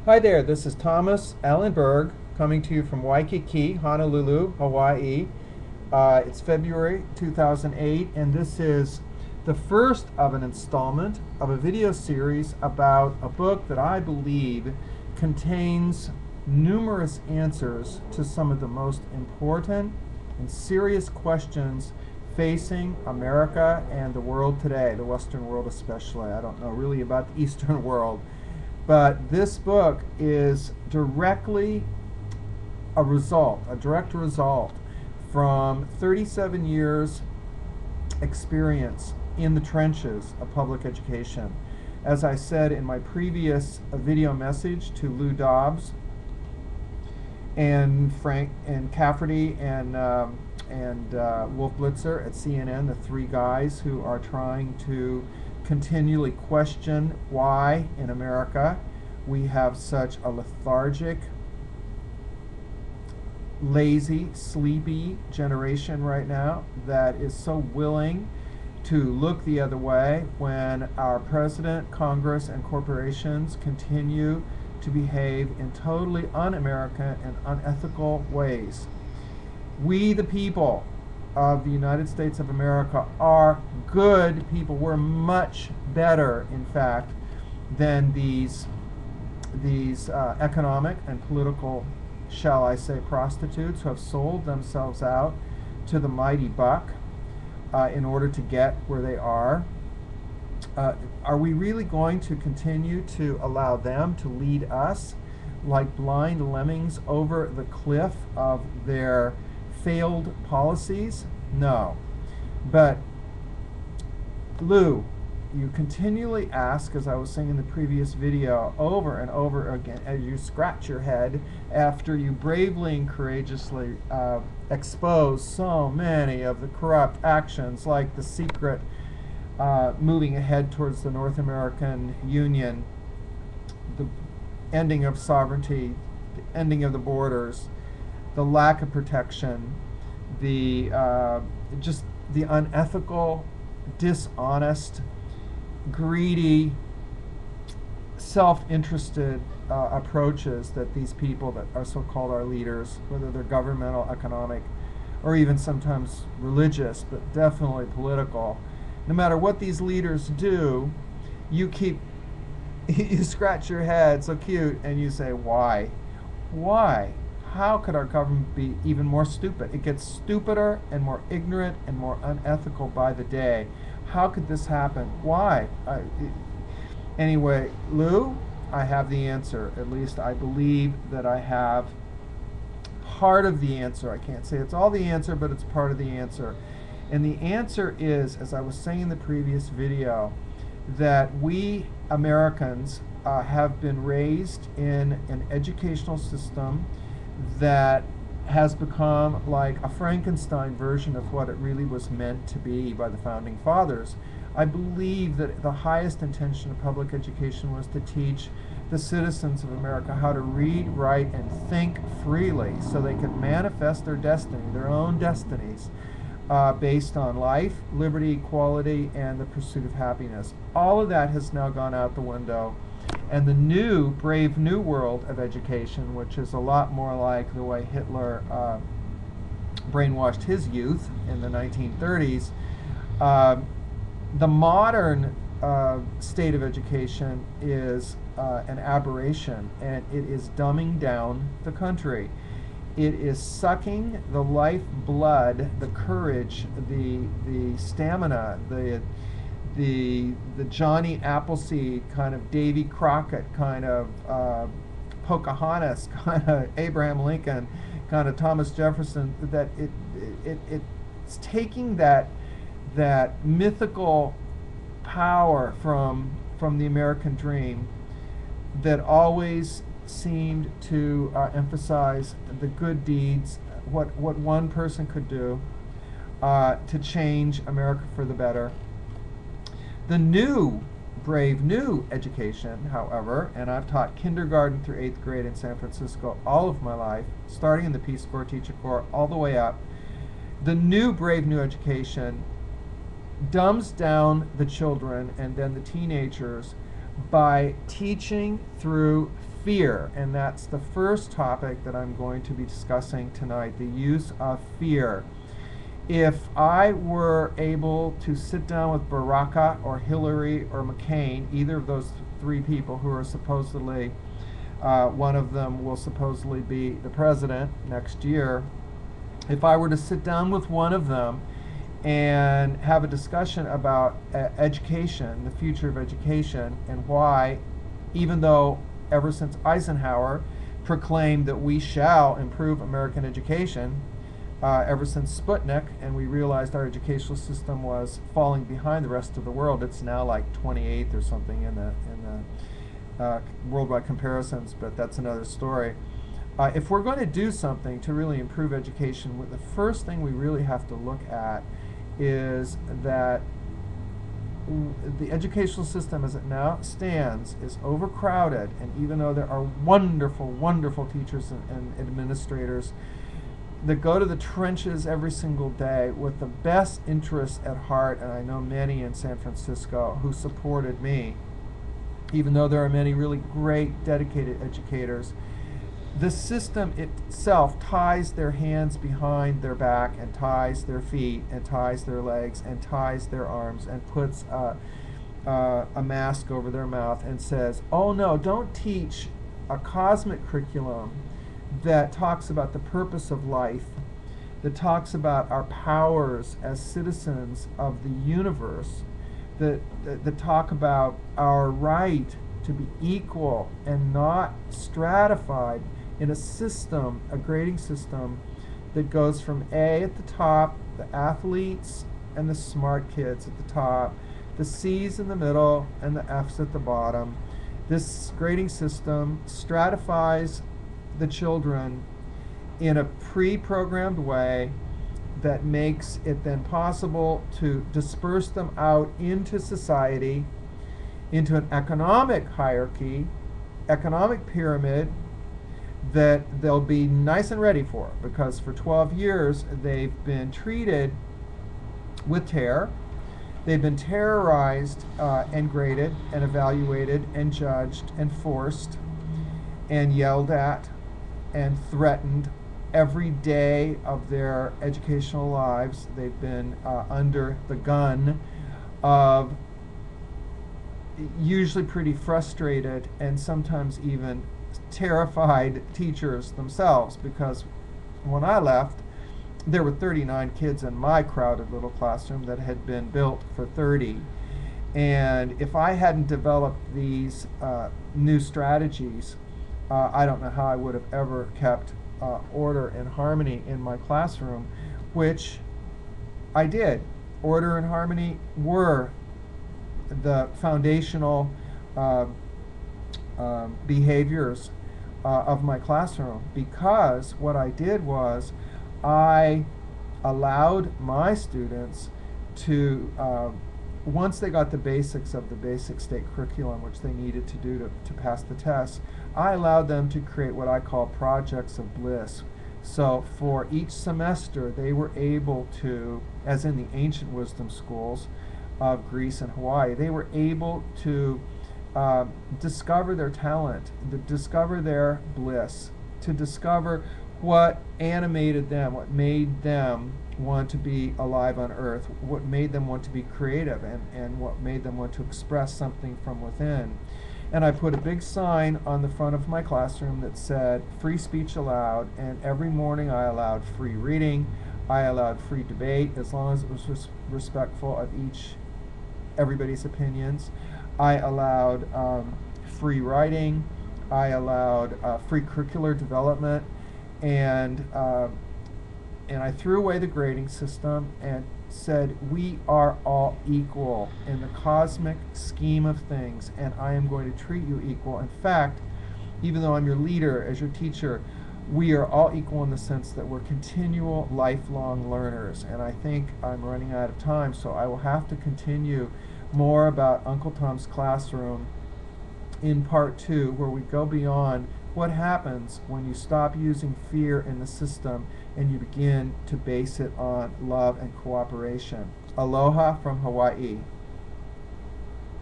Hi there, this is Thomas Allen Berg coming to you from Waikiki, Honolulu, Hawaii. It's February 2008, and this is the first of an installment of a video series about a book that I believe contains numerous answers to some of the most important and serious questions facing America and the world today, the Western world especially. I don't know really about the Eastern world. But this book is directly a direct result from 37 years experience in the trenches of public education. As I said in my previous video message to Lou Dobbs and Frank and Cafferty and Wolf Blitzer at CNN, the three guys who are trying to continually question why in America we have such a lethargic, lazy, sleepy generation right now that is so willing to look the other way when our president, Congress, and corporations continue to behave in totally un-American and unethical ways. We, the people of the United States of America, are good people. We're much better, in fact, than these economic and political, shall I say, prostitutes who have sold themselves out to the mighty buck in order to get where they are. Are we really going to continue to allow them to lead us like blind lemmings over the cliff of their failed policies? No. But Lou, you continually ask, as I was saying in the previous video, over and over again, as you scratch your head after you bravely and courageously expose so many of the corrupt actions, like the secret moving ahead towards the North American Union, the ending of sovereignty, the ending of the borders, the lack of protection, the just the unethical, dishonest, greedy, self-interested approaches that these people that are so-called our leaders, whether they're governmental, economic, or even sometimes religious, but definitely political, no matter what these leaders do, you scratch your head so cute and you say, why? Why? How could our government be even more stupid? It gets stupider and more ignorant and more unethical by the day. How could this happen? Why? Anyway, Lou, I have the answer. At least I believe that I have part of the answer. I can't say it's all the answer, but it's part of the answer. And the answer is, as I was saying in the previous video, that we Americans have been raised in an educational system that has become like a Frankenstein version of what it really was meant to be by the founding fathers. I believe that the highest intention of public education was to teach the citizens of America how to read, write, and think freely so they could manifest their destiny, their own destinies, based on life, liberty, equality, and the pursuit of happiness. All of that has now gone out the window. And the new, brave new world of education, which is a lot more like the way Hitler brainwashed his youth in the 1930s, the modern state of education is an aberration, and it is dumbing down the country. It is sucking the lifeblood, the courage, the stamina, the Johnny Appleseed kind of Davy Crockett kind of Pocahontas kind of Abraham Lincoln kind of Thomas Jefferson, that it's taking that mythical power from the American dream that always seemed to emphasize the good deeds, what one person could do to change America for the better. The new, brave new education, however, and I've taught kindergarten through 8th grade in San Francisco all of my life, starting in the Peace Corps, Teacher Corps, all the way up. The new, brave new education dumbs down the children and then the teenagers by teaching through fear, and that's the first topic that I'm going to be discussing tonight, the use of fear. If I were able to sit down with Baraka or Hillary or McCain, either of those three people who are supposedly, one of them will supposedly be the president next year, if I were to sit down with one of them and have a discussion about education, the future of education, and why, even though ever since Eisenhower proclaimed that we shall improve American education, ever since Sputnik, and we realized our educational system was falling behind the rest of the world. It's now like 28th or something in the worldwide comparisons, but that's another story. If we're going to do something to really improve education, the first thing we really have to look at is that the educational system as it now stands is overcrowded, and even though there are wonderful, wonderful teachers and administrators that go to the trenches every single day with the best interests at heart, and I know many in San Francisco who supported me, even though there are many really great, dedicated educators, the system itself ties their hands behind their back and ties their feet and ties their legs and ties their arms and puts a mask over their mouth and says, oh no, don't teach a cosmic curriculum that talks about the purpose of life, that talks about our powers as citizens of the universe, that talk about our right to be equal and not stratified in a system, a grading system that goes from A at the top, the athletes and the smart kids at the top, the C's in the middle and the F's at the bottom. This grading system stratifies the children in a pre-programmed way that makes it then possible to disperse them out into society, into an economic hierarchy, economic pyramid that they'll be nice and ready for, because for 12 years they've been treated with terror. They've been terrorized and graded and evaluated and judged and forced and yelled at and threatened every day of their educational lives. They've been under the gun of usually pretty frustrated and sometimes even terrified teachers themselves, because when I left, there were 39 kids in my crowded little classroom that had been built for 30. And if I hadn't developed these new strategies, I don't know how I would have ever kept order and harmony in my classroom, which I did. Order and harmony were the foundational behaviors of my classroom, because what I did was I allowed my students to, once they got the basics of the basic state curriculum, which they needed to do to pass the tests, I allowed them to create what I call projects of bliss. So for each semester, they were able to, as in the ancient wisdom schools of Greece and Hawaii, they were able to discover their talent, to discover their bliss, to discover what animated them, what made them want to be alive on earth, what made them want to be creative, and what made them want to express something from within. And I put a big sign on the front of my classroom that said, free speech allowed, and every morning I allowed free reading, I allowed free debate, as long as it was respectful of everybody's opinions. I allowed free writing, I allowed free curricular development, and I threw away the grading system and said, we are all equal in the cosmic scheme of things, and I am going to treat you equal. In fact, even though I'm your leader, as your teacher, we are all equal in the sense that we're continual lifelong learners. And I think I'm running out of time, so I will have to continue more about Uncle Tom's Classroom in part 2, where we go beyond what happens when you stop using fear in the system and you begin to base it on love and cooperation. Aloha from Hawaii.